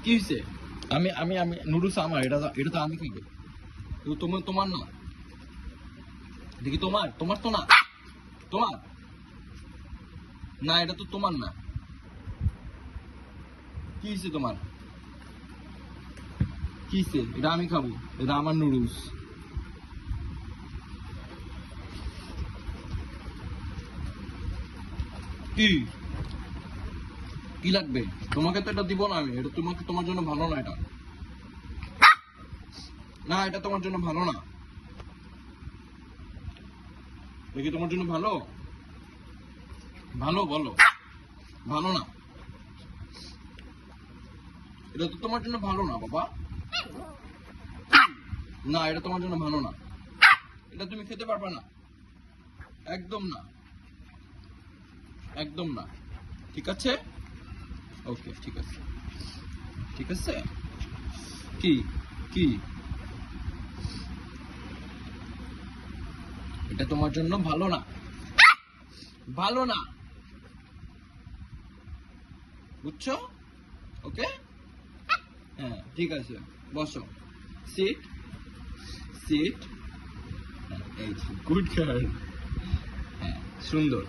কি হয়েছে? আমি আমি আমি নুডলস আমার, এটা তো আমি খাবো। তোমার তোমার না দেখি, তোমার তোমার তো না, তোমার না, এটা তো তোমার না। কি হয়েছে তোমার? কি হয়েছে? এটা আমি খাবো, এটা আমার নুডলস। কি কি লাগবে? তোমাকে তো এটা দিব না আমি, এটা তোমাকে, তোমার জন্য ভালো না এটা। না, এটা তোমার জন্য ভালো না। দেখি তোমার জন্য ভালো? ভালো বলো। ভালো না, এটা তো তোমার জন্য ভালো না বাবা। না, এটা তোমার জন্য ভালো না, এটা তুমি খেতে পারবে না। একদম না, একদম না। ঠিক আছে, ওকে, ঠিক আছে, ঠিক আছে। কি কি এটা তোমার জন্য ভালো না, ভালো না, বুঝছো? ওকে, হ্যাঁ ঠিক আছে, বসো। Sit, sit. এই গুড গার্ল। হ্যাঁ, সুন্দর।